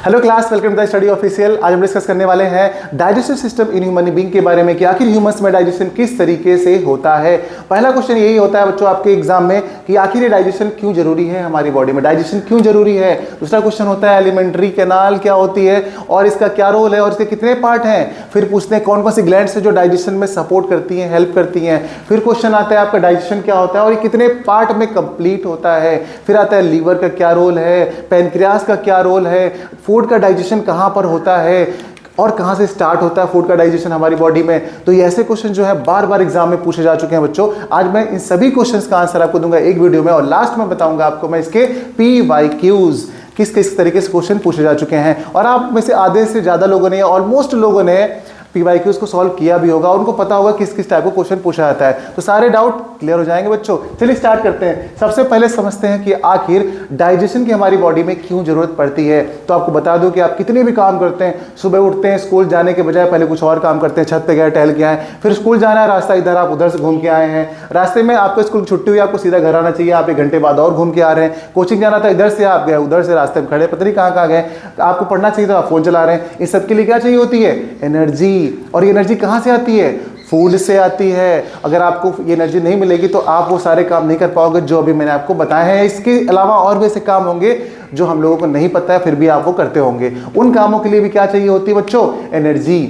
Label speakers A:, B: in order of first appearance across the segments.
A: Hello class, welcome to the study official. आज हम discuss करने वाले हैं digestive system in human being के बारे में कि आखिर ह्यूमंस में डाइजेशन किस तरीके से होता है। पहला क्वेश्चन यही होता है बच्चों आपके एग्जाम में कि आखिर ये डाइजेशन क्यों जरूरी है, हमारी बॉडी में डाइजेशन क्यों जरूरी है। दूसरा क्वेश्चन होता है एलिमेंट्री कैनाल क्या होती है और इसका क्या रोल है और इसके कितने पार्ट हैं। फिर पूछते हैं कौन कौन सी ग्लैंड्स है जो डाइजेशन में सपोर्ट करती हैं, हेल्प करती हैं। फिर क्वेश्चन आता है आपका डाइजेशन क्या होता है और ये कितने पार्ट में कंप्लीट होता है। फिर आता है लीवर का क्या रोल है, पैनक्रियास का क्या रोल है, फूड का डाइजेशन कहां पर होता है और कहां से स्टार्ट होता है फूड का डाइजेशन हमारी बॉडी में। तो ये ऐसे क्वेश्चन जो है बार बार एग्जाम में पूछे जा चुके हैं बच्चों। आज मैं इन सभी क्वेश्चंस का आंसर आपको दूंगा एक वीडियो में और लास्ट में बताऊंगा आपको मैं इसके PYQs किस किस तरीके से क्वेश्चन पूछे जा चुके हैं। और आप में से आधे से ज्यादा लोगों ने, ऑलमोस्ट लोगों ने PYQs को सॉल्व किया भी होगा, उनको पता होगा किस किस टाइप का क्वेश्चन पूछा जाता है। तो सारे डाउट क्लियर हो जाएंगे बच्चों। चलिए स्टार्ट करते हैं। सबसे पहले समझते हैं कि आखिर डाइजेशन की हमारी बॉडी में क्यों जरूरत पड़ती है। तो आपको बता दूं कि आप कितने भी काम करते हैं, सुबह उठते हैं, स्कूल जाने के बजाय पहले कुछ और काम करते हैं, छत पे गए, टहल के आए, फिर स्कूल जाना है, रास्ता इधर, आप उधर से घूम के आए हैं, रास्ते में आपको स्कूल छुट्टी हुई, आपको सीधा घर आना चाहिए, आप 1 घंटे बाद और घूम के आ रहे हैं। कोचिंग जाना था, इधर से आप गए, उधर से रास्ते में खड़े, पता नहीं कहाँ गए, आपको पढ़ना चाहिए तो आप फोन चला रहे हैं। इस सबके लिए क्या चाहिए होती है? एनर्जी। और ये एनर्जी कहाँ से आती है? फूड से आती है। अगर आपको ये एनर्जी नहीं मिलेगी तो आप वो सारे काम नहीं कर पाओगे जो अभी मैंने आपको बताए हैं। इसके अलावा और भी ऐसे काम होंगे जो हम लोगों को नहीं पता है, फिर भी आप वो करते होंगे। उन कामों के लिए भी क्या चाहिए होती है बच्चों? एनर्जी।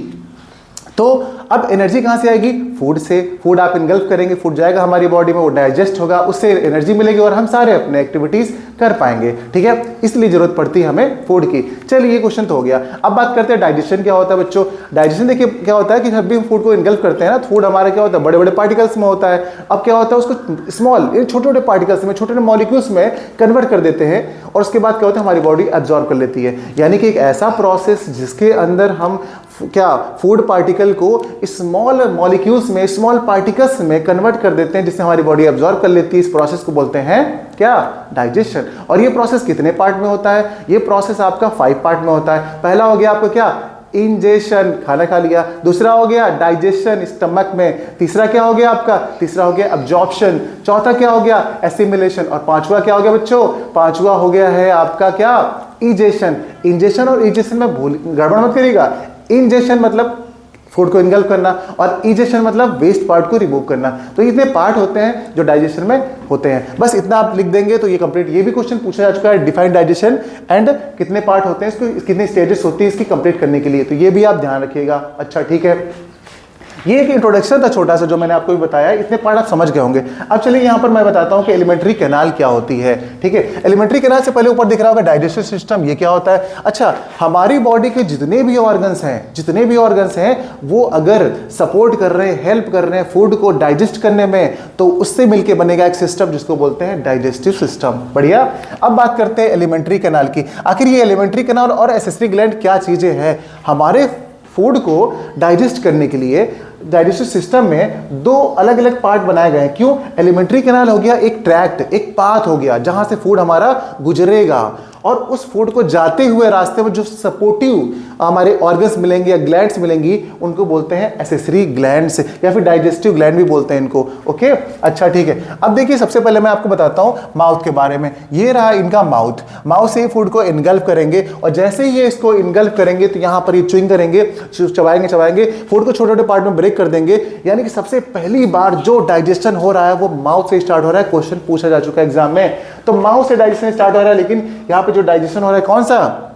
A: तो अब एनर्जी कहां से आएगी? फूड से। फूड आप इनगल्फ करेंगे, फूड जाएगा हमारी बॉडी में, वो डाइजेस्ट होगा, उससे एनर्जी मिलेगी और हम सारे अपने एक्टिविटीज कर पाएंगे। ठीक है, इसलिए जरूरत पड़ती है हमें फूड की। चलिए ये क्वेश्चन तो हो गया। अब बात करते हैं डाइजेशन क्या होता है बच्चों। डाइजेशन देखिए क्या होता है कि जब भी हम फूड को इनगल्फ करते हैं ना, फूड हमारा क्या होता है? बड़े बड़े पार्टिकल्स में होता है। अब क्या होता है, उसको स्मॉल छोटे छोटे पार्टिकल्स में, छोटे छोटे मॉलिक्यूल्स में कन्वर्ट कर देते हैं और उसके बाद क्या होता है, हमारी बॉडी एब्जॉर्ब कर लेती है। यानी कि एक ऐसा प्रोसेस जिसके अंदर हम क्या फूड पार्टिकल को स्मॉल मॉलिक्यूल्स में, स्मॉल पार्टिकल्स में कन्वर्ट कर देते हैं, जिससे हमारी बॉडी एब्जॉर्ब कर लेती है। इस प्रोसेस को बोलते हैं क्या? डाइजेशन। और ये प्रोसेस कितने पार्ट में होता है? ये प्रोसेस आपका 5 पार्ट में होता है। पहला हो गया आपको क्या? इंजेशन, खाना खा लिया। दूसरा हो गया डाइजेशन, स्टमक में। तीसरा क्या हो गया आपका? तीसरा हो गया अब्जॉर्प्शन। चौथा क्या हो गया? एसिमिलेशन। और पांचवा क्या हो गया बच्चों? पांचवा हो गया है आपका क्या? इजेशन। इंजेशन और इजेशन में भूल गड़बड़ मत करिएगा। इंजेशन मतलब फूड को इनगल्फ करना और इजेशन मतलब वेस्ट पार्ट को रिमूव करना। तो इतने पार्ट होते हैं जो डाइजेशन में होते हैं। बस इतना आप लिख देंगे तो ये कंप्लीट। ये भी क्वेश्चन पूछा जा चुका है, डिफाइन डाइजेशन एंड कितने पार्ट होते हैं, इसको कितने स्टेजेस होती है इसकी कंप्लीट करने के लिए। तो ये भी आप ध्यान रखिएगा। अच्छा ठीक है, ये एक इंट्रोडक्शन था छोटा सा जो मैंने आपको भी बताया। इतने पार्ट आप समझ गए होंगे। अब चलिए यहाँ पर मैं बताता हूँ कि एलिमेंट्री कैनाल क्या होती है। ठीक है, एलिमेंट्री कैनाल से पहले ऊपर दिख रहा होगा डाइजेस्टिव सिस्टम, ये क्या होता है? अच्छा, हमारी बॉडी के जितने भी ऑर्गन्स हैं वो अगर सपोर्ट कर रहे हैं, हेल्प कर रहे हैं फूड को डाइजेस्ट करने में, तो उससे मिलकर बनेगा एक सिस्टम जिसको बोलते हैं डाइजेस्टिव सिस्टम। बढ़िया। अब बात करते हैं एलिमेंट्री कैनाल की। आखिर ये एलिमेंट्री कैनाल और एसेसरी ग्लैंड क्या चीजें हैं? हमारे फूड को डाइजेस्ट करने के लिए डाइजेस्टिव सिस्टम में 2 अलग अलग पार्ट बनाए गए हैं। क्यों? एलिमेंट्री कैनाल हो गया एक ट्रैक्ट, एक पाथ हो गया जहां से फूड हमारा गुजरेगा और उस फूड को जाते हुए रास्ते में जो सपोर्टिव हमारे ऑर्गन्स मिलेंगे या ग्लैंड्स मिलेंगी उनको बोलते हैं एसेसरी ग्लैंड्स या फिर डाइजेस्टिव ग्लैंड भी बोलते हैं इनको। ओके, अच्छा ठीक है। अब देखिए सबसे पहले मैं आपको बताता हूं माउथ के बारे में। ये रहा इनका माउथ। माउथ से फूड को इनगल्फ करेंगे और जैसे ही ये इसको इनगल्फ करेंगे तो यहां पर ये च्युइंग करेंगे, चबाएंगे, फूड को छोटे छोटे पार्ट में ब्रेक कर देंगे। यानी कि सबसे पहली बार जो डाइजेशन हो रहा है वो माउथ से स्टार्ट हो रहा है। क्वेश्चन पूछा जा चुका है एग्जाम में। तो माउथ से डाइजेशन स्टार्ट हो रहा है, लेकिन यहां पे जो डाइजेशन हो रहा है कौन सा?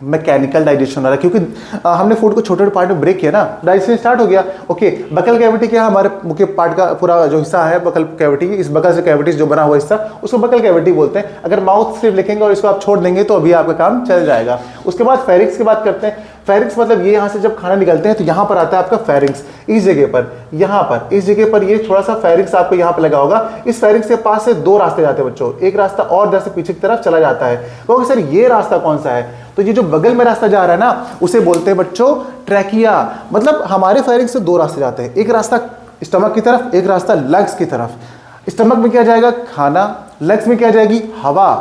A: मैकेनिकल डाइजेशन हो रहा है, क्योंकि हमने फूड को छोटे छोटे पार्ट में ब्रेक किया ना, डाइजेशन स्टार्ट हो गया। ओके, बकल कैविटी क्या? हमारे मुख्य पार्ट का पूरा जो हिस्सा है बकल कैविटी, इस बकल से कैविटीज जो बना हुआ हिस्सा उसको बकल कैविटी बोलते हैं। अगर माउथ सिर्फ लिखेंगे और इसको आप छोड़ देंगे तो अभी आपका काम चल जाएगा। उसके बाद फेरिक्स की बात करते हैं। फेरिक्स मतलब ये यहाँ से जब खाना निकलते हैं तो यहाँ पर आता है आपका फेरिंक्स। इस जगह पर, यहाँ पर, इस जगह पर ये थोड़ा सा फेरिक्स आपको यहाँ पे लगा होगा। इस फेरिक्स के पास से 2 रास्ते जाते हैं बच्चों। एक रास्ता और इधर से पीछे की तरफ चला जाता है। तो सर ये रास्ता कौन सा है? तो ये जो बगल में रास्ता जा रहा है ना उसे बोलते हैं बच्चों ट्रैकिया। मतलब हमारे फेरिंक्स से 2 रास्ते जाते हैं, एक रास्ता स्टमक की तरफ, एक रास्ता लंग्स की तरफ। स्टमक में क्या जाएगा? खाना। लंग्स में क्या जाएगी? हवा।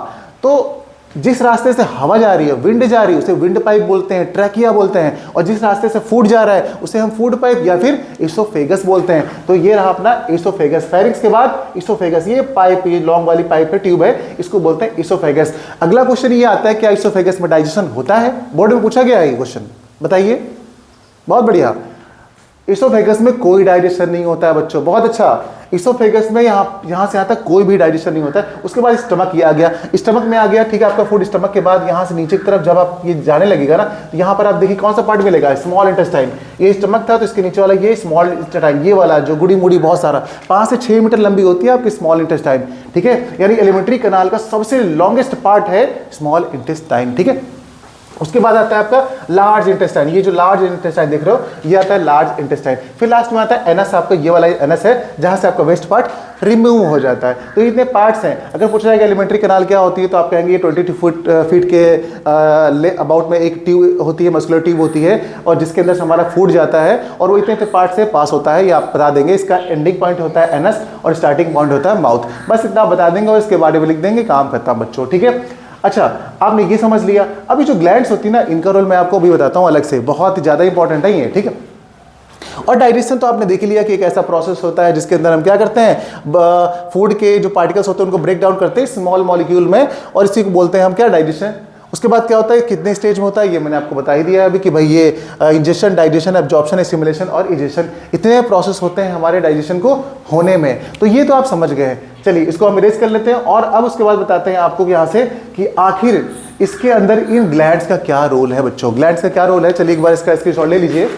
A: तो जिस रास्ते से हवा जा रही है, विंड जा रही है, उसे विंड पाइप बोलते हैं, ट्रैकिया बोलते हैं। और जिस रास्ते से फूड जा रहा है उसे हम फूड पाइप या फिर इसोफेगस बोलते हैं। तो ये रहा अपना इसोफेगस। फेरिंग्स के बाद इसोफेगस, ये पाइप, ये लॉन्ग वाली पाइप है, ट्यूब है, इसको बोलते हैं इसोफेगस। अगला क्वेश्चन ये आता है, क्या इसोफेगस में डाइजेशन होता है? बोर्ड में पूछा गया है ये क्वेश्चन, बताइए। बहुत बढ़िया। इसोफेगस में कोई डाइजेशन नहीं होता है बच्चों, बहुत अच्छा। इसोफेगस में यहाँ से यहाँ तक कोई भी डाइजेशन नहीं होता है। उसके बाद स्टमक ये आ गया, स्टमक में आ गया, ठीक है, आपका फूड। स्टमक के बाद यहाँ से नीचे की तरफ जब आप ये जाने लगेगा ना, तो यहाँ पर आप देखिए कौन सा पार्ट मिलेगा, स्मॉल इंटेस्टाइन। ये स्टमक था तो इसके नीचे वाला ये स्मॉल इंटेस्टाइन, ये वाला जो गुड़ी मुड़ी बहुत सारा 5 से 6 मीटर लंबी होती है आपकी स्मॉल इंटेस्टाइन, ठीक है। यानी एलिमेंट्री कैनाल का सबसे लॉन्गेस्ट पार्ट है स्मॉल इंटेस्टाइन, ठीक है। उसके बाद आता है आपका लार्ज इंटेस्टाइन। ये जो लार्ज इंटेस्टाइन देख रहे हो ये आता है लार्ज इंटेस्टाइन। फिर लास्ट में आता है एनस, आपका ये वाला एनस है जहां से आपका वेस्ट पार्ट रिमूव हो जाता है। तो इतने पार्ट्स हैं। अगर पूछा जाएगा एलिमेंट्री कैनाल क्या होती है तो आप कहेंगे ये 22 फीट के अबाउट में एक ट्यूब होती है, मस्कुलर ट्यूब होती है, और जिसके अंदर से हमारा फूड जाता है और वो इतने पार्ट से पास होता है। ये आप बता देंगे। इसका एंडिंग पॉइंट होता है एनस और स्टार्टिंग पॉइंट होता है माउथ। बस इतना बता देंगे और इसके बारे में लिख देंगे, काम खत्म बच्चों, ठीक है। अच्छा, आपने ये समझ लिया। अभी जो ग्लैंड्स होती है ना, इनका रोल मैं आपको अभी बताता हूँ अलग से, बहुत ज़्यादा इंपॉर्टेंट है ये, ठीक है। और डाइजेशन तो आपने देख लिया कि एक ऐसा प्रोसेस होता है जिसके अंदर हम क्या करते हैं, फूड के जो पार्टिकल्स होते हैं उनको ब्रेक डाउन करते हैं स्मॉल मॉलिक्यूल में, और इसी को बोलते हैं हम क्या, डाइजेशन। उसके बाद क्या होता है, कितने स्टेज में होता है, ये मैंने आपको बता ही दिया है अभी कि भाई ये इंजेक्शन, डाइजेशन, एब्जॉर्प्शन, एसिमिलेशन और इजेशन, इतने प्रोसेस होते हैं हमारे डाइजेशन को होने में। तो ये तो आप समझ गए हैं। चलिए इसको हम इरेज कर लेते हैं और अब उसके बाद बताते हैं आपको यहाँ से कि आखिर इसके अंदर इन ग्लैंड्स का क्या रोल है बच्चों। ग्लैंड्स का क्या रोल है, चलिए एक बार इसका स्क्रीनशॉट ले लीजिए।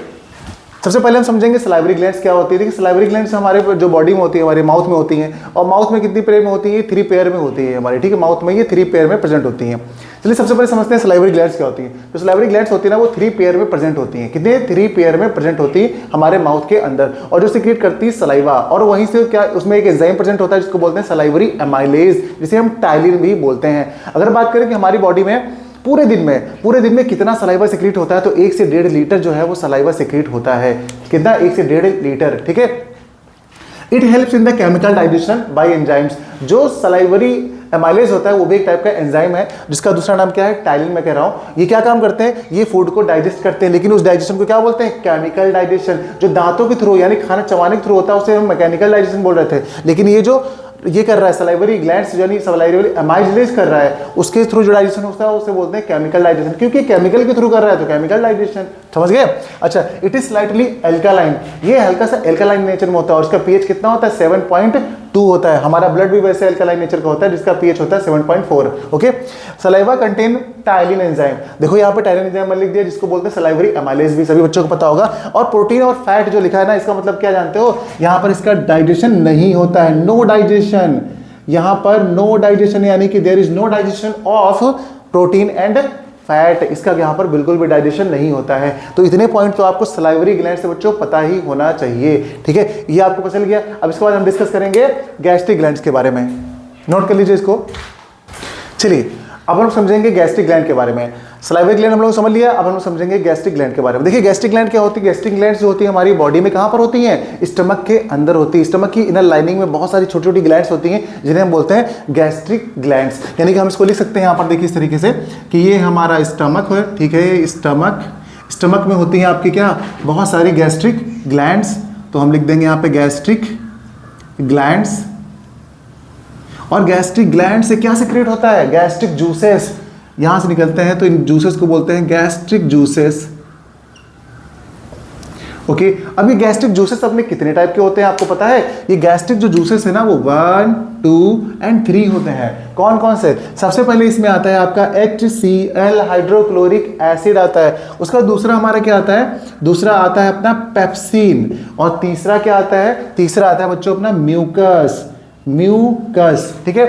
A: सबसे पहले हम समझेंगे सलाइवरी ग्लैंड्स क्या होती है। देखिए सलाइवरी ग्लैंड्स हमारे जो बॉडी में होती है, हमारे माउथ में होती हैं, और माउथ में कितनी पेयर में होती है, 3 पेयर में होती है हमारी, ठीक है। माउथ में ये 3 पेयर में प्रेजेंट होती हैं। चलिए सबसे पहले समझते हैं सलाइवरी ग्लैंड्स क्या होती हैं। तो सलाइवरी ग्लैंड्स होती है ना, वो 3 पेयर में प्रेजेंट होती हैं। कितने, 3 पेयर में प्रेजेंट होती है हमारे माउथ के अंदर, और जो सिक्रीट करती है सलाइवा, और वहीं से क्या उसमें एक एंजाइम प्रेजेंट होता है जिसको बोलते हैं सलाइवरी एमाइलेज, जिसे हम टाइलिन भी बोलते हैं। अगर बात करें कि हमारी बॉडी में पूरे दिन में कितना सलाइवा सिक्रीट होता है, तो 1 से 1.5 लीटर जो है वो सलाइवा सिक्रीट होता है। कितना, 1 से 1.5 लीटर, ठीक है। It helps in the chemical digestion bye enzymes. जो सलाइवरी एमाइलेज होता है वो भी एक टाइप का एंजाइम है जिसका दूसरा नाम क्या है, टाइलिन। मैं कह रहा हूं ये क्या काम करते हैं, ये फूड को डाइजेस्ट करते हैं, लेकिन उस डाइजेशन को क्या बोलते हैं, केमिकल डाइजेशन। जो दांतों के थ्रू यानी खाना चबाने के थ्रू होता है उसे हम मैकेनिकल डाइजेशन बोल रहे थे, लेकिन ये जो ये कर रहा है सलाइवरी ग्लैंड्स यानी सलाइवरी एमाइलेज कर रहा है, उसके थ्रू जो डाइजेशन होता है उसे बोलते हैं केमिकल डाइजेशन, क्योंकि केमिकल के थ्रू कर रहा है तो केमिकल डाइजेशन, समझ गए। अच्छा, इट इज स्लाइटली एल्कालाइन, ये हल्का सा एल्कालाइन नेचर में होता है और उसका पीएच कितना होता है, 7.2 होता है। हमारा ब्लड भी वैसे एल्कालाइन नेचर का होता है जिसका पीएच होता है 7.4। Okay, saliva contain ptyalin enzyme. देखो यहाँ पे टाइलिन एंजाइम लिख दिया जिसको बोलते हैं सलाइवरी एमाइलेज, भी सभी बच्चों को पता होगा। और प्रोटीन और फैट जो लिखा है ना, इसका मतलब क्या जानते हो, यहाँ पर इसका डाइजेशन नहीं होता है, नो डाइजेशन। यहां पर नो डाइजेशन यानी कि there is no digestion of protein and fat, इसका यहां पर बिल्कुल भी डाइजेशन नहीं होता है। तो इतने पॉइंट तो आपको सलाइवरी ग्लैंड से बच्चों पता ही होना चाहिए, ठीक है। ये आपको पता चल गया। अब इसके बाद हम डिस्कस करेंगे गैस्ट्रिक ग्लैंड्स के बारे में, नोट कर लीजिए इसको। चलिए अब हम समझेंगे गैस्ट्रिक ग्लैंड के बारे में। सलाइवरी ग्लैंड हम लोग समझ लिया, अब हम समझेंगे गैस्ट्रिक ग्लैंड के बारे में। देखिए गैस्ट्रिक ग्लैंड क्या होती है, गैस्ट्रिक ग्लैंड जो होती है हमारी बॉडी में कहां पर होती हैं, स्टमक के अंदर होती है। स्टमक की इनर लाइनिंग में बहुत सारी छोटी छोटी ग्लैंड्स होती हैं जिन्हें हम बोलते हैं गैस्ट्रिक ग्लैंड्स। यानी कि हम इसको लिख सकते हैं यहाँ पर, देखिए इस तरीके से कि ये हमारा स्टमक है, ठीक है। स्टमक में होती है आपकी क्या, बहुत सारी गैस्ट्रिक ग्लैंड्स, तो हम लिख देंगे यहाँ पे गैस्ट्रिक ग्लैंड्स। और गैस्ट्रिक ग्लैंड से क्या सिक्रेट होता है, गैस्ट्रिक जूसेस यहां से निकलते हैं, तो इन जूसेस को बोलते हैं गैस्ट्रिक जूसेस। ओके, अब ये गैस्ट्रिक जूसेस अपने कितने टाइप के होते हैं आपको पता है। ये गैस्ट्रिक जो जूसेस है ना वो 1, 2 एंड 3 होते हैं। कौन कौन से, सबसे पहले इसमें आता है आपका HCl हाइड्रोक्लोरिक एसिड आता है। उसका दूसरा हमारा क्या आता है, दूसरा आता है अपना पेप्सिन। और तीसरा क्या आता है, तीसरा आता है बच्चों अपना म्यूकस, ठीक है।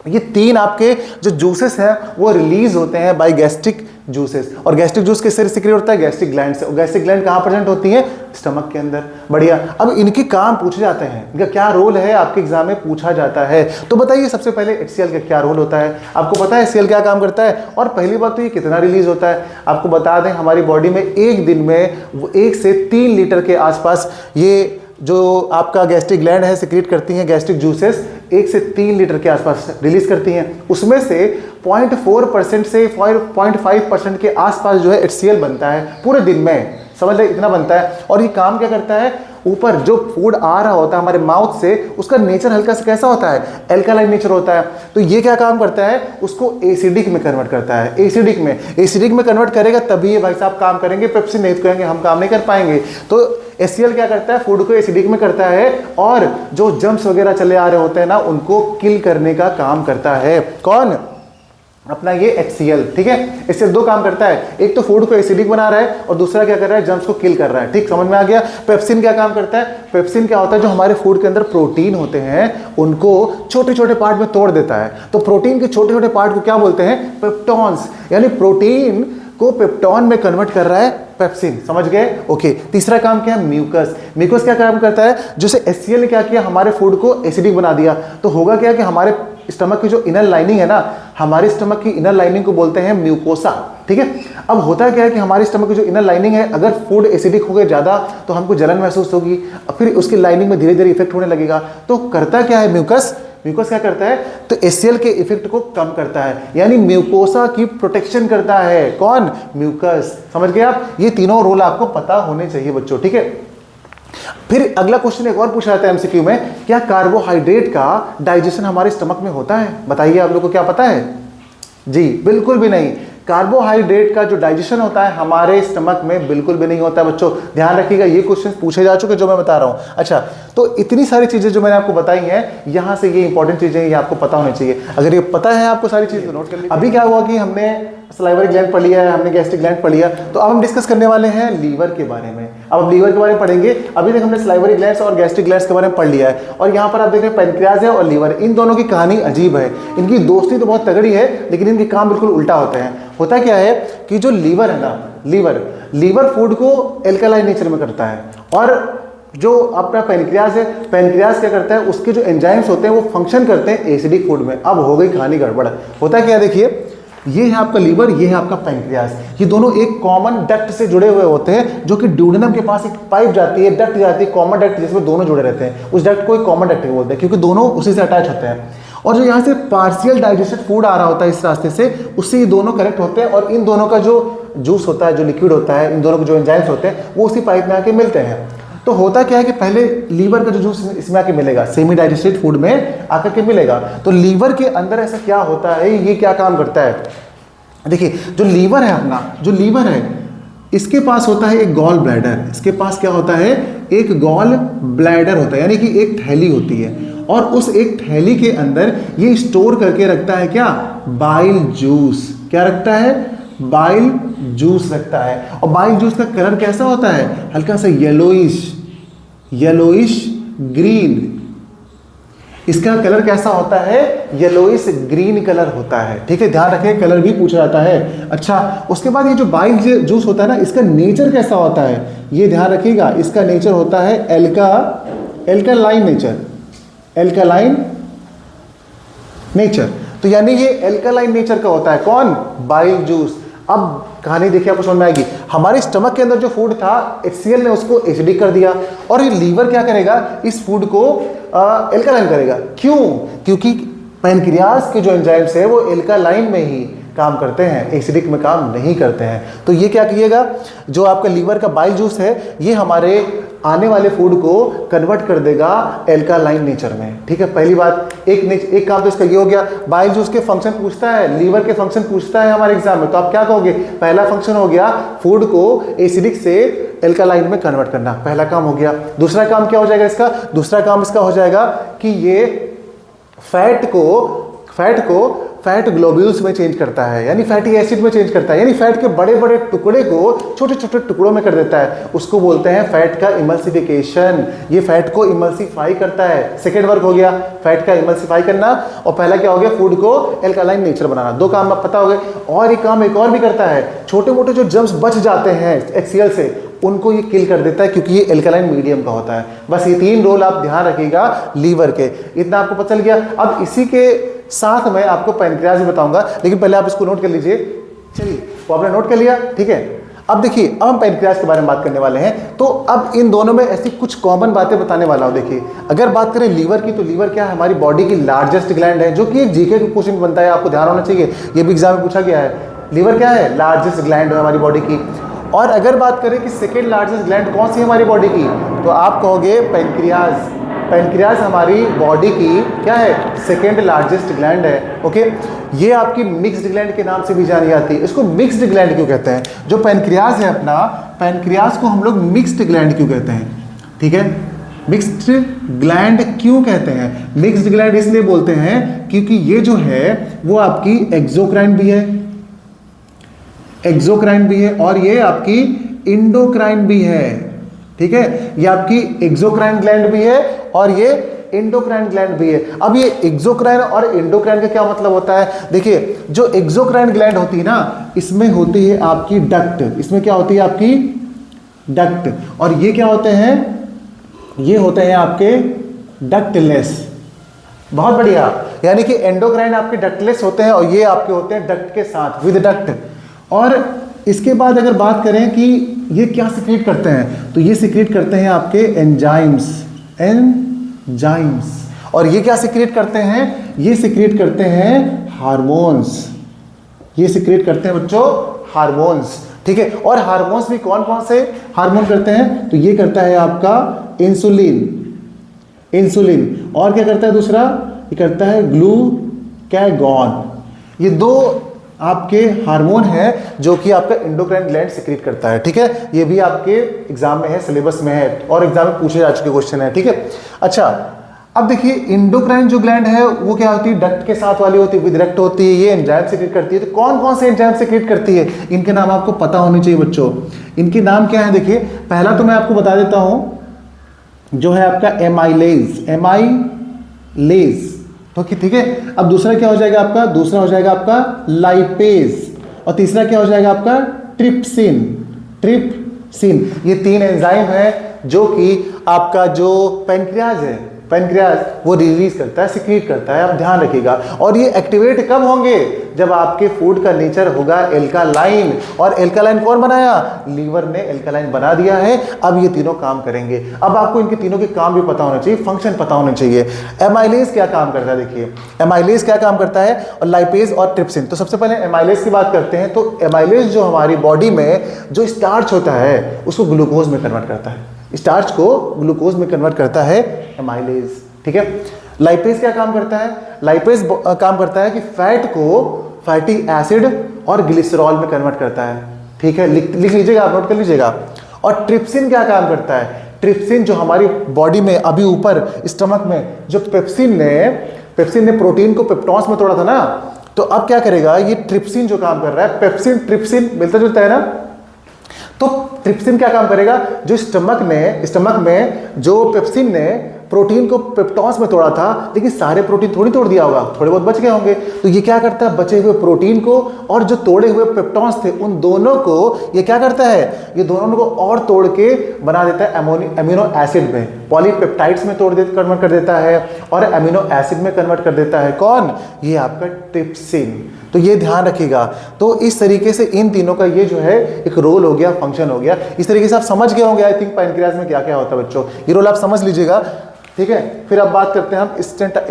A: ये 3 आपके जो जूसेस हैं वो रिलीज होते हैं बाय गैस्ट्रिक जूसेस। और गैस्ट्रिक जूस किससे सिक्रेट होता है, गैस्ट्रिक ग्लैंड से। गैस्ट्रिक ग्लैंड कहाँ प्रेजेंट होती है, स्टमक के अंदर। बढ़िया, अब इनके काम पूछे जाते हैं, इनका क्या रोल है आपके एग्जाम में पूछा जाता है। तो बताइए सबसे पहले HCl का क्या रोल होता है, आपको पता है HCl क्या काम करता है। और पहली बात तो ये कितना रिलीज होता है आपको बता दें, हमारी बॉडी में एक दिन में 1 से 3 लीटर के आसपास ये जो आपका गैस्ट्रिक ग्लैंड है सिक्रीट करती हैं गैस्ट्रिक जूसेस 1 से 3 लीटर के आसपास रिलीज करती हैं। उसमें से 0.4% से 0.5% के आसपास जो है HCl बनता है पूरे दिन में, समझ लें इतना बनता है। और ये काम क्या करता है, ऊपर जो फूड आ रहा होता है हमारे माउथ से उसका नेचर हल्का सा कैसा होता है, एल्कालाइन नेचर होता है। तो ये क्या काम करता है, उसको एसिडिक में कन्वर्ट करता है। एसिडिक में कन्वर्ट करेगा तभी ये भाई साहब काम करेंगे, पेप्सिन नहीं तो कहेंगे हम काम नहीं कर पाएंगे। तो HCl क्या करता है, फूड को एसिडिक में करता है और जो जम्स वगैरह चले आ रहे होते हैं ना उनको किल करने का काम करता है। कौन, अपना ये HCl, ठीक है। इससे दो काम करता है, एक तो फूड को एसिडिक बना रहा है और दूसरा क्या कर रहा है, जर्म्स को किल कर रहा है। ठीक, समझ में आ गया। पेप्सिन क्या काम करता है, पेप्सिन क्या होता है, जो हमारे फूड के अंदर प्रोटीन होते हैं उनको छोटे छोटे पार्ट में तोड़ देता है। तो प्रोटीन के छोटे छोटे पार्ट को क्या बोलते हैं, पेप्टॉन्स, यानी प्रोटीन को पेप्टॉन में कन्वर्ट कर रहा है पेप्सिन, समझ गए। ओके, तीसरा काम क्या है, म्यूकस। म्यूकस क्या काम करता है, जैसे HCl ने क्या किया, हमारे फूड को एसिडिक बना दिया, तो होगा क्या कि हमारे स्टमक की जो इनर लाइनिंग है ना, हमारे स्टमक की इनर लाइनिंग को बोलते हैं म्यूकोसा, ठीक है। अब होता क्या है कि हमारे स्टमक की जो इनर लाइनिंग है, अगर फूड एसिडिक हो गया ज़्यादा तो हमको जलन महसूस होगी, फिर उसकी लाइनिंग में धीरे धीरे इफेक्ट होने लगेगा। तो करता क्या है म्यूकस, म्यूकस क्या करता है, तो HCl के इफेक्ट को कम करता है, यानी म्यूकोसा की प्रोटेक्शन करता है। कौन, म्यूकस, समझ गए आप। ये तीनों रोल आपको पता होने चाहिए बच्चों, ठीक है। फिर अगला क्वेश्चन एक और पूछा जाता है MCQ में, क्या कार्बोहाइड्रेट का डाइजेशन हमारे स्टमक में होता है? बताइए आप लोगों को क्या पता है जी? बिल्कुल भी नहीं। कार्बोहाइड्रेट का जो डाइजेशन होता है हमारे स्टमक में बिल्कुल भी नहीं होता है बच्चों, ध्यान रखिएगा। ये क्वेश्चन पूछे जा चुके जो मैं बता रहा हूं। अच्छा, तो इतनी सारी चीजें जो मैंने आपको बताई हैं, यहां से ये इंपॉर्टेंट चीजें ये आपको पता होनी चाहिए। अगर ये पता है आपको सारी चीजें तो नोट कर लीजिए। अभी क्या हुआ कि हमने सलाइवरी ग्लैंड पढ़ लिया है, हमने गैस्ट्रिक ग्लैंड पढ़ लिया, तो अब हम डिस्कस करने वाले हैं लीवर के बारे में। अब लीवर के बारे में पढ़ेंगे। अभी तक हमने सलाइवरी ग्लैंड्स और गैस्ट्रिक ग्लैंड्स के बारे में पढ़ लिया है, और यहाँ पर आप देख रहे हैं पैनक्रियाज है और लीवर, इन दोनों की कहानी अजीब है। इनकी दोस्ती तो बहुत तगड़ी है, लेकिन इनके काम बिल्कुल उल्टा होते हैं। होता क्या है कि जो लीवर है ना, लीवर फूड को एल्कलाइन नेचर में करता है, और जो अपना पैनक्रियाज है, पैनक्रियाज क्या करता है, उसके जो एंजाइम्स होते हैं वो फंक्शन करते हैं एसिडिक फूड में। अब हो गई कहानी गड़बड़। होता क्या है, देखिए, ये है आपका लीवर, ये है आपका पैनक्रियाज, ये दोनों एक कॉमन डक्ट से जुड़े हुए होते हैं, जो कि ड्यूडेनम के पास एक पाइप जाती है, डक्ट जाती है, कॉमन डक्ट, जिसमें दोनों जुड़े रहते हैं। उस डक्ट को एक कॉमन डक्ट बोलते हैं, क्योंकि दोनों उसी से अटैच होते हैं। और जो यहाँ से पार्शियल डाइजेस्टेड फूड आ रहा होता है इस रास्ते से, उससे ये दोनों कनेक्ट होते हैं, और इन दोनों का जो जूस होता है, जो लिक्विड होता है, इन दोनों के जो एंजाइम्स होते हैं, वो उसी पाइप में आके मिलते हैं। तो होता क्या है कि पहले लीवर का जो जूस इसमें आके मिलेगा, सेमी डाइजेस्टेड फूड में आकर के मिलेगा। तो लीवर के अंदर ऐसा क्या होता है, ये क्या काम करता है, देखिए, जो लीवर है अपना, जो लीवर है, इसके पास होता है एक गॉल ब्लैडर। इसके पास क्या होता है, एक गॉल ब्लैडर होता है, यानी कि एक थैली होती है, और उस एक थैली के अंदर ये स्टोर करके रखता है क्या, बाइल जूस। क्या रखता है, बाइल जूस रखता है। और बाइल जूस का कलर कैसा होता है, हल्का सा येलोइश ग्रीन। इसका कलर कैसा होता है, येलोइश ग्रीन कलर होता है, ठीक है, ध्यान रखें, कलर भी पूछा जाता है। अच्छा, उसके बाद ये जो बाइल जूस होता है ना, इसका नेचर कैसा होता है, ये ध्यान रखिएगा। इसका नेचर होता है एल्कालाइन नेचर। तो यानी ये एल्कालाइन नेचर का होता है, कौन, बाइल जूस। अब कहानी देखिए, आपको समझ में आएगी। हमारे स्टमक के अंदर जो फूड था, HCl ने उसको एसिडिक कर दिया, और ये लीवर क्या करेगा, इस फूड को एल्कालाइन करेगा। क्यों, क्योंकि पैनक्रियाज के जो एंजाइम्स है वो एल्कालाइन में ही काम करते हैं, एसिडिक में काम नहीं करते हैं। तो ये क्या किएगा, जो आपका लीवर का बाइल जूस है, ये हमारे आने वाले फूड को कन्वर्ट कर देगा एल्कालाइन नेचर में, ठीक है। पहली बात, एक काम तो इसका ये हो गया। बाइल जूस के फंक्शन पूछता है, लीवर के फंक्शन पूछता है हमारे एग्जाम में, तो आप क्या कहोगे, पहला फंक्शन हो गया फूड को एसिडिक से एल्कालाइन में कन्वर्ट करना, पहला काम हो गया। दूसरा काम क्या हो जाएगा इसका, दूसरा काम इसका हो जाएगा कि ये फैट को फैट ग्लोब्यूल्स में चेंज करता है, यानी फैटी एसिड में चेंज करता है, यानी फैट के बड़े बड़े टुकड़े को छोटे छोटे टुकड़ों में कर देता है। उसको बोलते हैं फैट का इमल्सिफिकेशन। ये फैट को इमल्सिफाई करता है। सेकेंड वर्क हो गया फैट का इमल्सिफाई करना, और पहला क्या हो गया, फूड को एल्कालाइन नेचर बनाना। दो काम आप पता हो गए। और एक काम एक और भी करता है, छोटे मोटे जो जर्म्स बच जाते हैं HCl से, उनको ये किल कर देता है, क्योंकि ये एल्कालाइन मीडियम का होता है। बस ये तीन रोल आप ध्यान रखिएगा लीवर के। इतना आपको पता चल गया। अब इसी के साथ मैं आपको पैनक्रियाज भी बताऊंगा, लेकिन पहले आप इसको नोट कर लीजिए। चलिए, वो आपने नोट कर लिया, ठीक है। अब देखिए, अब हम पैनक्रियाज के बारे में बात करने वाले हैं। तो अब इन दोनों में ऐसी कुछ कॉमन बातें बताने वाला हूं। देखिए, अगर बात करें लीवर की, तो लीवर क्या है, हमारी बॉडी की लार्जेस्ट ग्लैंड है, जो कि एक जीके का क्वेश्चन बनता है, आपको ध्यान होना चाहिए, ये भी एग्जाम में पूछा गया है। लीवर क्या है, लार्जेस्ट ग्लैंड है हमारी बॉडी की। और अगर बात करें कि सेकेंड लार्जेस्ट ग्लैंड कौन सी है हमारी बॉडी की, तो आप कहोगे पैनक्रियाज। पैनक्रियाज हमारी बॉडी की क्या है, सेकेंड लार्जेस्ट ग्लैंड है। ओके, ये आपकी मिक्स्ड ग्लैंड के नाम से भी जानी जाती है। इसको मिक्स्ड ग्लैंड क्यों कहते हैं, जो पैनक्रियाज है अपना, पैनक्रियाज को हम लोग मिक्स्ड ग्लैंड क्यों कहते हैं, ठीक है, मिक्स्ड ग्लैंड क्यों कहते हैं, मिक्स्ड ग्लैंड इसलिए बोलते हैं क्योंकि ये जो है वो आपकी एक्सोक्राइन भी है, एक्सोक्राइन भी है, और ये आपकी इंडोक्राइन भी है, ठीक है, ये आपकी एक्सोक्राइन ग्लैंड भी है और ये इंडोक्राइन ग्लैंड भी है। अब ये एक्सोक्राइन और इंडोक्राइन का क्या मतलब होता है, देखिए, जो एक्सोक्राइन ग्लैंड होती है ना, इसमें होती है आपकी डक्ट, इसमें क्या होती है आपकी डक्ट, और ये क्या होते हैं, ये होते हैं आपके डक्टलेस। बहुत बढ़िया, यानी कि एंडोक्राइन आपके डक्टलेस होते हैं और ये आपके होते हैं डक्ट के साथ, विद डक्ट। और इसके बाद अगर बात करें कि ये क्या सिक्रीट करते हैं, तो ये सिक्रीट करते हैं आपके एंजाइम्स, एंजाइम्स। और ये क्या सिक्रीट करते हैं, ये सिक्रीट करते हैं हार्मोन्स, ये सिक्रीट करते हैं बच्चों हार्मोन्स, ठीक है। और हार्मोन्स भी कौन कौन से हार्मोन करते हैं, तो ये करता है आपका इंसुलिन, इंसुलिन, और क्या करता है दूसरा, ये करता है ग्लूकैगॉन। ये दो आपके हार्मोन है जो कि आपका एंडोक्राइन ग्लैंड सिक्रीट करता है, ठीक है। ये भी आपके एग्जाम में है, सिलेबस में है और एग्जाम में पूछे जा चुके क्वेश्चन है, ठीक है। अच्छा, अब देखिए, इंडोक्राइन जो ग्लैंड है वो क्या होती है, डक्ट के साथ वाली होती है, विद डक्ट होती है, ये एंजाइम सिक्रीट करती है। तो कौन कौन से एंजाइम सिक्रीट करती है, इनके नाम आपको पता होने चाहिए बच्चों। इनके नाम क्या है, देखिए, पहला तो मैं आपको बता देता हूं, जो है आपका एमाइलेज, एमाइलेज, तो ठीक है। अब दूसरा क्या हो जाएगा आपका, दूसरा हो जाएगा आपका लाइपेज, और तीसरा क्या हो जाएगा आपका ट्रिप्सिन, ट्रिप्सिन। ये तीन एंजाइम है जो कि आपका जो पैनक्रियाज है, पैनक्रियाज वो रिलीज करता है, सिक्रीट करता है, आप ध्यान रखिएगा। और ये एक्टिवेट कब होंगे, जब आपके फूड का नेचर होगा एल्कालाइन, और एल्कालाइन कौन बनाया, लीवर ने एल्कालाइन बना दिया है। अब ये तीनों काम करेंगे। अब आपको इनके तीनों के काम भी पता होना चाहिए, फंक्शन पता होना चाहिए। एमाइलेज क्या काम करता है, देखिए एमाइलेज क्या काम करता है, और लाइपेज और ट्रिप्सिन। तो सबसे पहले एमाइलेज की बात करते हैं। तो एमाइलेज जो हमारी बॉडी में जो स्टार्च होता है उसको ग्लूकोज में कन्वर्ट करता है, स्टार्च को ग्लूकोज में कन्वर्ट करता है एमाइलेज, ठीक है। लाइपेज क्या काम करता है, लाइपेज काम करता है कि फैट को फैटी एसिड और ग्लिसरॉल में कन्वर्ट करता है, ठीक है, लिख लीजिएगा, आप नोट कर लीजिएगा। और ट्रिप्सिन क्या काम करता है, ट्रिप्सिन जो हमारी बॉडी में अभी ऊपर स्टमक में जो पेप्सिन ने प्रोटीन को पेप्टॉन्स में तोड़ा था ना, तो अब क्या करेगा, ये ट्रिप्सिन जो काम कर रहा है, पेप्सिन ट्रिप्सिन मिलता जुलता है ना, तो ट्रिप्सिन क्या काम करेगा, जो स्टमक में जो पेप्सिन ने प्रोटीन को पेप्टॉन्स में तोड़ा था, लेकिन सारे प्रोटीन थोड़ी तोड़ दिया होगा, थोड़े बहुत बच गए होंगे, तो ये क्या करता है, बचे हुए प्रोटीन को और जो तोड़े हुए पेप्टॉन्स थे उन दोनों को ये क्या करता है, ये दोनों को और तोड़ के बना देता है अमीनो एसिड में, पॉलीपेप्टाइड्स में कन्वर्ट कर देता है और अमीनो एसिड में कन्वर्ट कर देता है। कौन, ये आपका ट्रिप्सिन। तो ये ध्यान रखिएगा। तो इस तरीके से इन तीनों का ये जो है एक रोल हो गया, फंक्शन हो गया। इस तरीके से आप समझ गए होंगे आई थिंक पैनक्रियाज में क्या क्या होता है बच्चों, ये रोल आप समझ लीजिएगा, ठीक है। फिर अब बात करते हैं हम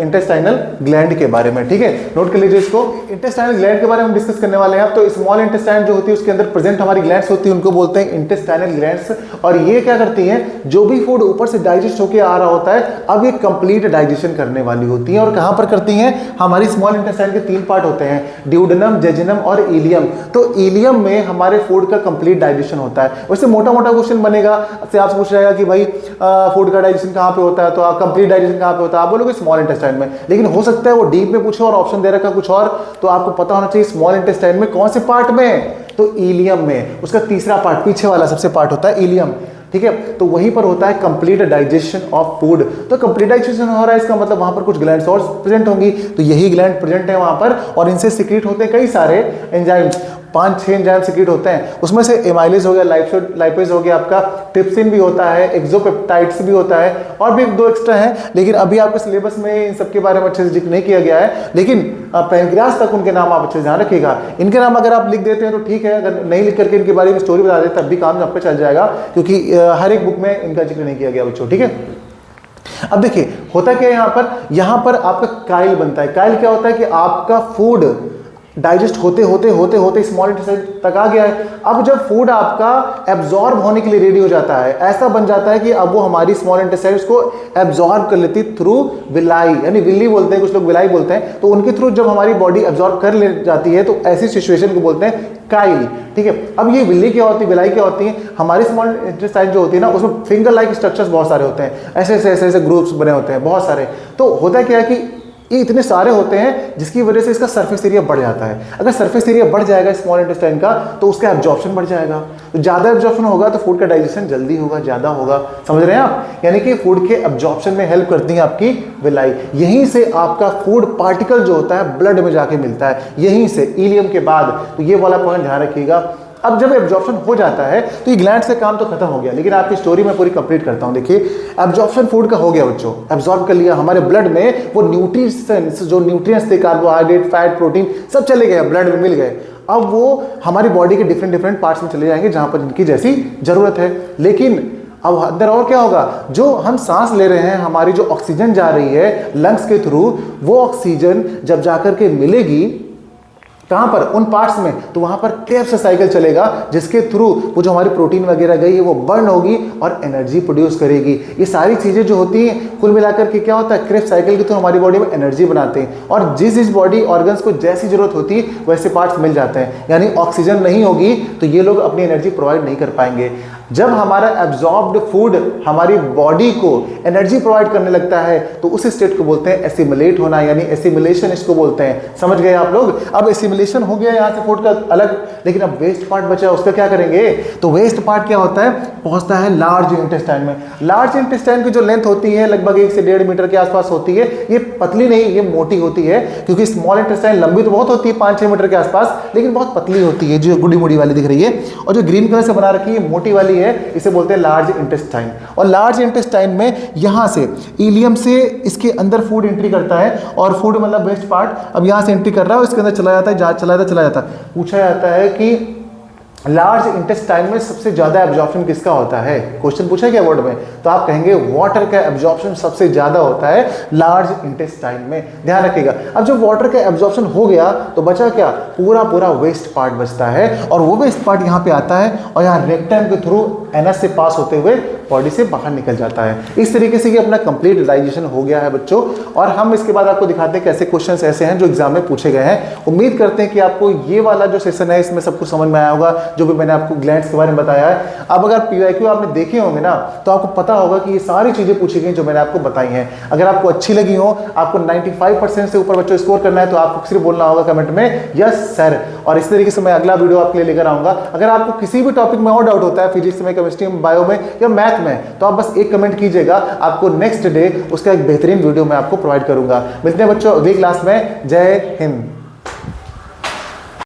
A: इंटेस्टाइनल ग्लैंड के बारे में, ठीक है, नोट कर लीजिए इसको। इंटेस्टाइनल ग्लैंड के बारे में हम डिस्कस करने वाले हैं। तो स्मॉल इंटेस्टाइन जो होती है उसके अंदर प्रेजेंट हमारी ग्लैंड्स होती है, उनको बोलते हैं इंटेस्टाइनल ग्लैंड्स। और ये क्या करती हैं, जो भी फूड ऊपर से डाइजेस्ट होकर आ रहा होता है, अब ये कंप्लीट डाइजेशन करने वाली होती है। और कहां पर करती हैं, हमारी स्मॉल इंटेस्टाइन के तीन पार्ट होते हैं, ड्यूडेनम, जेजुनम और इलियम। तो इलियम में हमारे फूड का कंप्लीट डाइजेशन होता है। वैसे मोटा मोटा क्वेश्चन बनेगा, आपसे पूछ जाएगा कि भाई फूड का डाइजेशन कहां पे होता है, तो कंप्लीट डाइजेशन कहां पे होता है, आप बोलोगे स्मॉल इंटेस्टाइन में, लेकिन हो सकता है वो डीप में पूछे और ऑप्शन दे रखा कुछ और, तो आपको पता होना चाहिए स्मॉल इंटेस्टाइन में कौन से पार्ट में, तो इलियम में, उसका तीसरा पार्ट पीछे वाला सबसे पार्ट होता है इलियम, ठीक है। तो वहीं पर होता है कंप्लीट डाइजेशन ऑफ फूड। तो कंप्लीट डाइजेशन हो रहा है, इसका मतलब वहां पर कुछ ग्लैंड्स और प्रेजेंट होंगी, तो यही ग्लैंड प्रेजेंट है वहां पर, और इनसे सिक्रीट होते हैं कई सारे एंजाइम्स। 5-6 एंजाइम सीक्रेट होते हैं, उसमें से एमाइलेज हो गया, लाइपेज हो गया, आपका ट्रिप्सिन भी होता है, एक्सोपेप्टाइड्स भी होता है, और भी 1-2 एक्स्ट्रा हैं, लेकिन अभी आपके सिलेबस में इन सब के बारे में अच्छे से जिक्र नहीं किया गया है। लेकिन पैनक्रियाज तक उनके नाम आप अच्छे से ध्यान रखिएगा। इनके नाम अगर आप लिख देते हैं तो ठीक है, अगर नहीं लिख करके इनके बारे में स्टोरी बता देते तब भी काम आपका चल जाएगा, क्योंकि हर एक बुक में इनका जिक्र नहीं किया गया बच्चों, ठीक है। अब देखिए होता क्या है, यहां पर आपका काइल बनता है। काइल क्या होता है कि आपका फूड डाइजेस्ट होते होते स्मॉल इंटेस्टाइन तक आ गया है। अब जब फूड आपका एब्जॉर्ब होने के लिए रेडी हो जाता है, ऐसा बन जाता है कि अब वो हमारी स्मॉल इंटेस्टाइन को एब्जॉर्ब कर लेती थ्रू विलाई, यानी विल्ली बोलते हैं, कुछ लोग विलाई बोलते हैं, तो उनके थ्रू जब हमारी बॉडी एब्जॉर्ब कर ले जाती है तो ऐसी सिचुएशन को बोलते हैं काइल, ठीक है। अब ये विल्ली क्या होती है, विलाई क्या होती है, हमारी स्मॉल इंटेस्टाइन जो होती है ना, उसमें फिंगर लाइक स्ट्रक्चर्स बहुत सारे होते हैं, ऐसे ग्रुप्स बने होते हैं बहुत सारे। तो होता क्या है कि ये इतने सारे होते हैं जिसकी वजह से इसका सरफेस एरिया बढ़ जाता है। अगर सरफेस एरिया बढ़ जाएगा स्मॉल इंटेस्टाइन का तो उसका एब्जॉर्प्शन बढ़ जाएगा, तो ज़्यादा एब्जॉर्प्शन होगा तो फूड का डाइजेशन जल्दी होगा, ज़्यादा होगा, समझ रहे हैं आप। यानी कि फूड के एब्जॉर्प्शन में हेल्प करती है आपकी विलाई। यहीं से आपका फूड पार्टिकल जो होता है ब्लड में जाके मिलता है, यहीं से इलियम के बाद। तो ये वाला पॉइंट ध्यान रखिएगा। अब जब एब्जॉर्प्शन हो जाता है तो ये ग्लैंड से काम तो खत्म हो गया, लेकिन आपकी स्टोरी में पूरी कंप्लीट करता हूं। देखिए एब्जॉर्प्शन फूड का हो गया बच्चों, एब्जॉर्ब कर लिया, हमारे ब्लड में वो न्यूट्रिशंस जो न्यूट्रिएंट्स थे, कार्बोहाइड्रेट, फैट, प्रोटीन सब चले गए, ब्लड में मिल गए। अब वो हमारी बॉडी के डिफरेंट पार्ट्स में चले जाएंगे जहां पर इनकी जैसी जरूरत है। लेकिन अब अंदर और क्या होगा, जो हम सांस ले रहे हैं, हमारी जो ऑक्सीजन जा रही है लंग्स के थ्रू, वो ऑक्सीजन जब जाकर के मिलेगी कहां पर, उन पार्ट्स में, तो वहां पर क्रेब्स साइकिल चलेगा जिसके थ्रू वो जो हमारी प्रोटीन वगैरह गई है वो बर्न होगी और एनर्जी प्रोड्यूस करेगी। ये सारी चीजें जो होती हैं कुल मिलाकर के क्या होता है, क्रेब्स साइकिल के थ्रू हमारी बॉडी में एनर्जी बनाते हैं, और जिस बॉडी ऑर्गन्स को जैसी जरूरत होती है वैसे पार्ट्स मिल जाते हैं। यानी ऑक्सीजन नहीं होगी तो ये लोग अपनी एनर्जी प्रोवाइड नहीं कर पाएंगे। जब हमारा एब्जॉर्ब्ड फूड हमारी बॉडी को एनर्जी प्रोवाइड करने लगता है तो उस स्टेट को बोलते हैं एसिमिलेट होना, यानी एसिमिलेशन इसको बोलते हैं। समझ गए आप लोग। अब एसिमिलेशन हो गया यहाँ से फूड का अलग, लेकिन अब वेस्ट पार्ट बचा, उसका क्या करेंगे। तो वेस्ट पार्ट क्या होता है, पहुंचता है लार्ज इंटेस्टाइन में। लार्ज इंटेस्टाइन की जो लेंथ होती है लगभग 1 से 1.5 मीटर के आसपास होती है। ये पतली नहीं, ये मोटी होती है, क्योंकि स्मॉल इंटेस्टाइन लंबी तो बहुत होती है 5-6 मीटर के आसपास, लेकिन बहुत पतली होती है, जो गुड़ी मुड़ी वाली दिख रही है। और जो ग्रीन कलर से बना रखी है मोटी वाली है, इसे बोलते हैं लार्ज इंटेस्टाइन। और लार्ज इंटेस्टाइन में यहां से इलियम से इसके अंदर फूड एंट्री करता है, और फूड मतलब वेस्ट पार्ट अब यहां से एंट्री कर रहा है, इसके अंदर चला जाता है। पूछा जाता है कि लार्ज इंटेस्टाइन में सबसे ज्यादा एब्जॉर्प्शन किसका होता है, क्वेश्चन पूछा गया वर्ड में, तो आप कहेंगे वाटर का एब्जॉर्प्शन सबसे ज्यादा होता है लार्ज इंटेस्टाइन में। ध्यान रखिएगा। अब जब वाटर का एब्जॉर्प्शन हो गया तो बचा क्या, पूरा वेस्ट पार्ट बचता है, और वो वेस्ट पार्ट यहाँ पे आता है और यहाँ रेक्टम के थ्रू एनएस से पास होते हुए बॉडी से बाहर निकल जाता है। इस तरीके से ये अपना कंप्लीट डाइजेशन हो गया है बच्चों। और हम इसके बाद आपको दिखाते हैं कैसे क्वेश्चंस ऐसे हैं जो एग्जाम में पूछे गए हैं। उम्मीद करते हैं कि आपको ये वाला जो सेशन है इसमें सब कुछ समझ में आया होगा, जो भी मैंने आपको ग्लैंड्स के बारे में बताया है। अब अगर पीवाईक्यू आपने देखे होंगे ना तो आपको पता होगा कि ये सारी चीजें पूछी गई जो मैंने आपको बताई हैं। अगर आपको अच्छी लगी हो, आपको 95% से ऊपर बच्चों स्कोर करना है, तो आपको सिर्फ बोलना होगा कमेंट में यस सर। और इस तरीके से मैं अगला वीडियो आपके लिए लेकर आऊंगा। अगर आपको किसी भी टॉपिक में और डाउट होता है, फिजिक्स में, केमिस्ट्री में, बायो में या मैथ में, तो आप बस एक कमेंट कीजिएगा, आपको नेक्स्ट डे उसका एक बेहतरीन वीडियो मैं आपको प्रोवाइड करूंगा। मिलते हैं बच्चों अगली क्लास में। जय हिंद।